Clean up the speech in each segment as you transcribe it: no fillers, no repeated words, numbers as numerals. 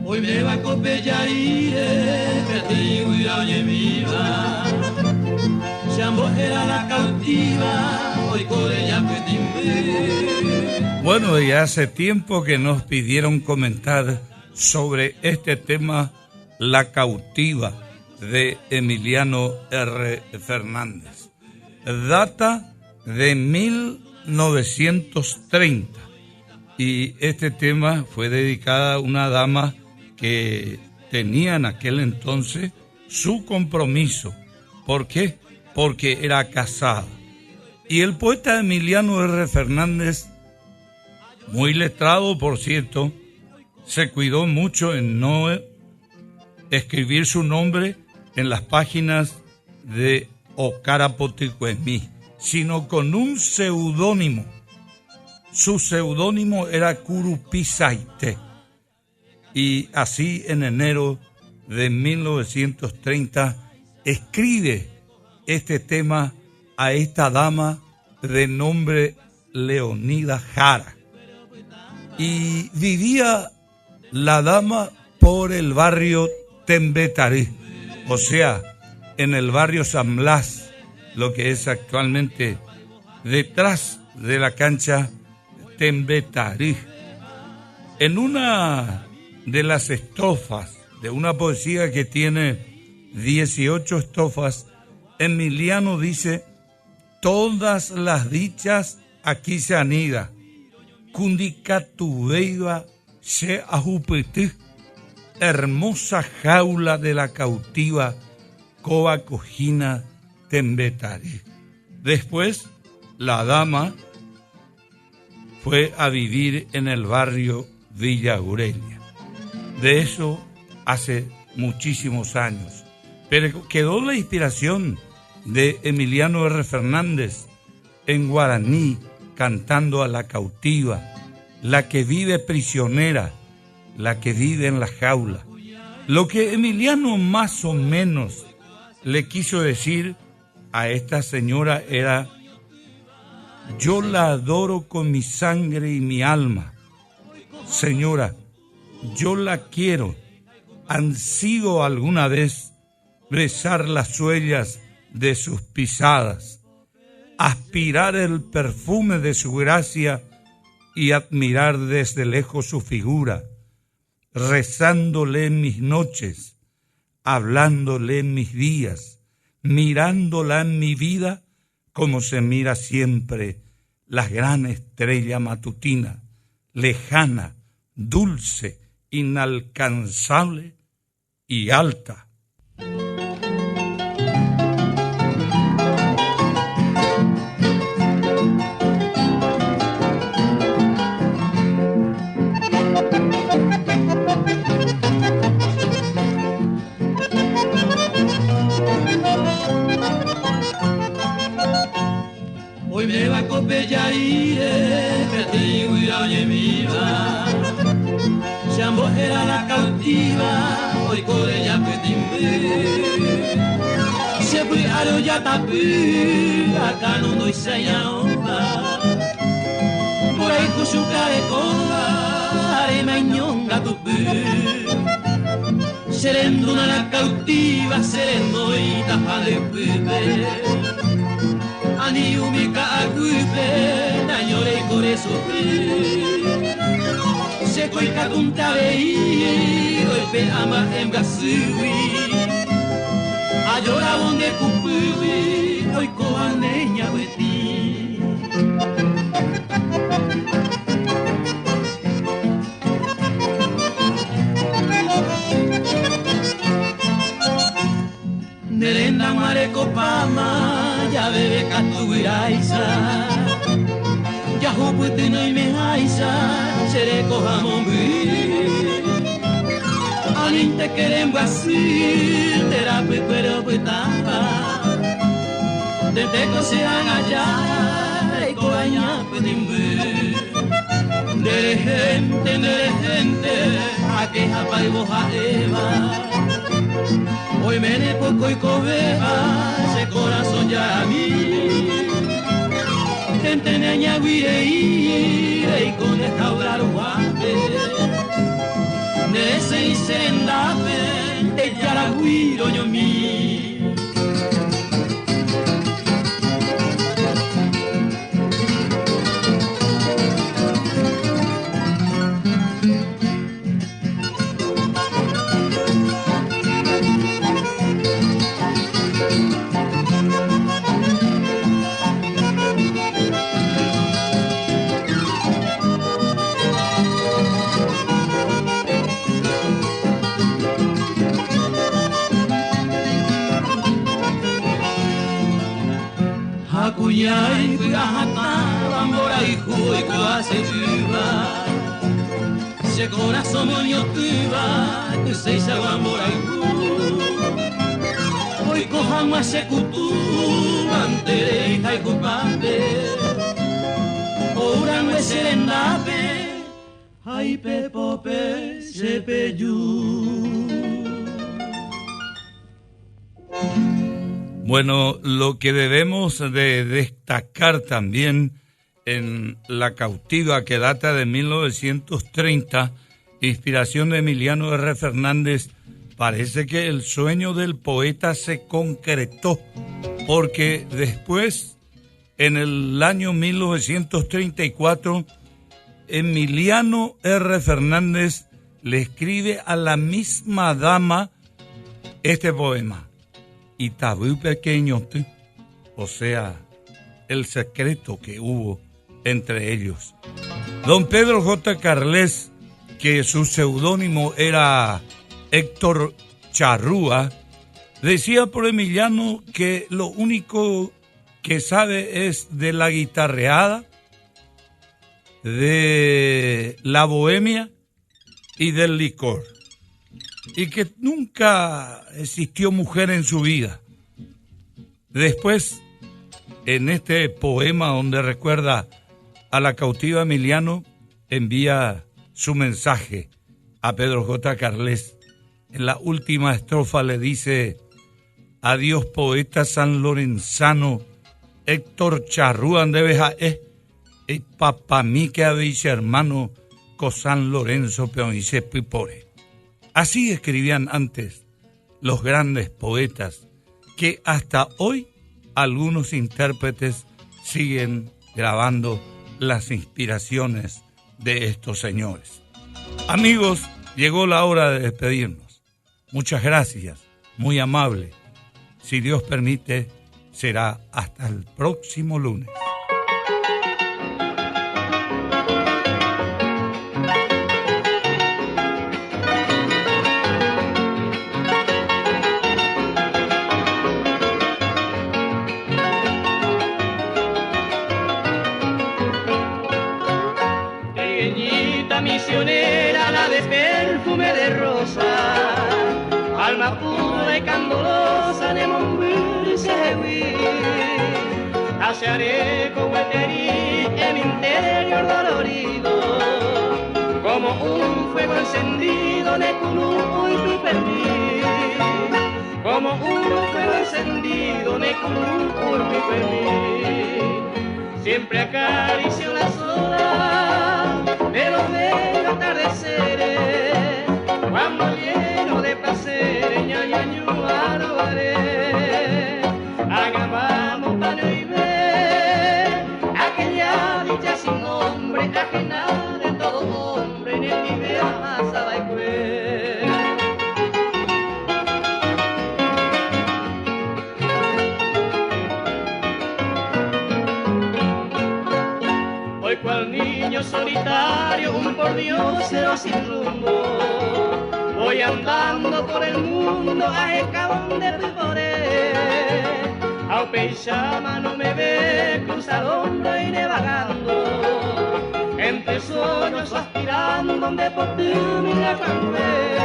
Hoy me va a copellaire, perdido y oye viva. Chambo era la cautiva, hoy corre ya petimbe. Bueno, ya hace tiempo que nos pidieron comentar sobre este tema, La cautiva, de Emiliano R. Fernández. Data de 1930 y este tema fue dedicado a una dama que tenía en aquel entonces su compromiso. ¿Por qué? Porque era casada. Y el poeta Emiliano R. Fernández, muy letrado por cierto, se cuidó mucho en no escribir su nombre en las páginas de Ocarapoticuemí, sino con un seudónimo. Su seudónimo era Curupizaité. Y así en enero de 1930 escribe este tema a esta dama de nombre Leonida Jara. Y vivía la dama por el barrio Tembetarí, o sea, en el barrio San Blas, lo que es actualmente detrás de la cancha Tembetarí. En una de las estrofas de una poesía que tiene 18 estrofas, Emiliano dice: todas las dichas aquí se anida, Cundicatubeiba se ajupetí, hermosa jaula de la cautiva, coa cojina Tembetarí. Después, la dama fue a vivir en el barrio Villa Aurelia. De eso hace muchísimos años. Pero quedó la inspiración de Emiliano R. Fernández en guaraní, cantando a la cautiva, la que vive prisionera, la que vive en la jaula. Lo que Emiliano más o menos le quiso decir a esta señora era: yo la adoro con mi sangre y mi alma. Señora, yo la quiero. ¿Ansío alguna vez besar las huellas de sus pisadas, aspirar el perfume de su gracia y admirar desde lejos su figura, rezándole en mis noches, hablándole en mis días, mirándola en mi vida como se mira siempre la gran estrella matutina, lejana, dulce, inalcanzable y alta? Hoy me va a copellaire, perdido y oye viva. Chambo era la cautiva, hoy corre ya petimbe. Se fue a lo ya tapé, acá no doy seña onda. Por ahí con su carecola, arema y ñonga tupé. Serenduna la cautiva, serendo y tapa de pepe. Ani umika agupe, dañore core sufrir. Se coica kunta vei, golpe ama emgasui. Ayora bonde cupui, hoy coaneña hueti. Nerenda mare copama, ya bebe catuiraisa. Ya huputi no me haisa, seré cojamombi. Alinte querem así, terapia pero petapa. Desde que se allá, y coaña pedimbe. Dere gente, a que japa y boja eva. Hoy me ne poco y cobeba, ese corazón ya a mí. Gente neña guire y con esta obra guante. de ese serendape de Yaragüiro ñomí. Hakuyai kuyahata Bamborai hui kuase tuba Se corazón moño tuba Kuseisa bamborai hu Hoy kohama se kutu Mantere kai kupape Orang me serendape Hai pepope se peyu. Bueno, lo que debemos de destacar también en La Cautiva, que data de 1930, inspiración de Emiliano R. Fernández, parece que el sueño del poeta se concretó, porque después, en el año 1934, Emiliano R. Fernández le escribe a la misma dama este poema. Y tabú pequeño, o sea, el secreto que hubo entre ellos. Don Pedro J. Carles, que su seudónimo era Héctor Charrúa, decía por Emiliano que lo único que sabe es de la guitarreada, de la bohemia y del licor. Y que nunca existió mujer en su vida. Después, en este poema donde recuerda a la cautiva Emiliano, envía su mensaje a Pedro J. Carles. En la última estrofa le dice: adiós poeta sanlorenzano, Héctor Charrúa de Beja papá mí que habéis hermano, co San Lorenzo peonice pipore. Así escribían antes los grandes poetas que hasta hoy algunos intérpretes siguen grabando las inspiraciones de estos señores. Amigos, llegó la hora de despedirnos. Muchas gracias, muy amable. Si Dios permite, será hasta el próximo lunes. Misionera, la de perfume de rosa, alma pura y candorosa de Monbur se vi. Haceré con eterí en mi interior dolorido, como un fuego encendido de Culú y tu perdí. Como un fuego encendido de Culú y tu perdí. Siempre acaricio las olas de los bellos atardeceres, cuando lleno de placer, ñañañu arobaré. Hagamos paño y ve aquella dicha sin nombre, ajena de todo hombre, en el nivel amasaba y fue. Hoy cual niño solitario, un por diosero sin rumbo, voy andando por el mundo a escabón de Piporé. Ao Peixama no me ve cruzar hombro y nevagando, entre sueños aspirando donde por ti me acampé.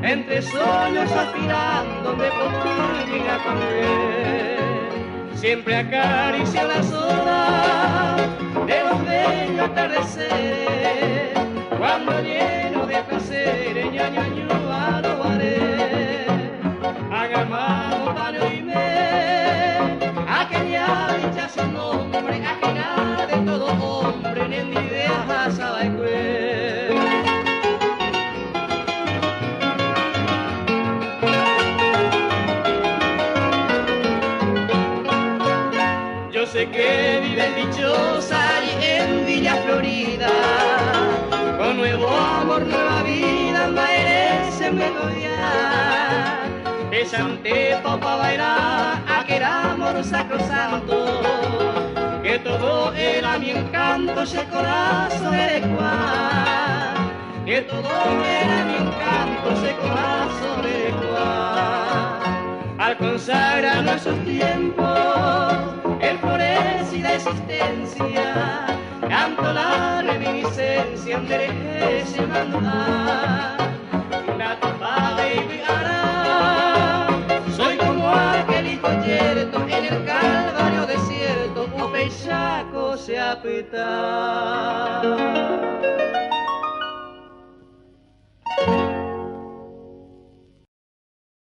Entre sueños aspirando donde por ti me acampé. Siempre acaricio las olas de los bellos atardeceres, cuando lleno de placer, ñañañu arobaré. Hagamos paño y me aquella dicha sin nombre, ajena de todo hombre, en el idea asaba y cue. dichosa y en Villa Florida, con nuevo amor, nueva vida, merece melodía. Echante pa' bailar aquel amor sacrosanto, que todo era mi encanto, ese corazón adecuado, que todo era mi encanto, ese corazón adecuado. Al consagrar nuestros tiempos, el florecer la existencia, canto la reminiscencia, enderece mandar una topada y vigará. Soy como aquel hijo yerto en el calvario desierto, un peisaco se apeta.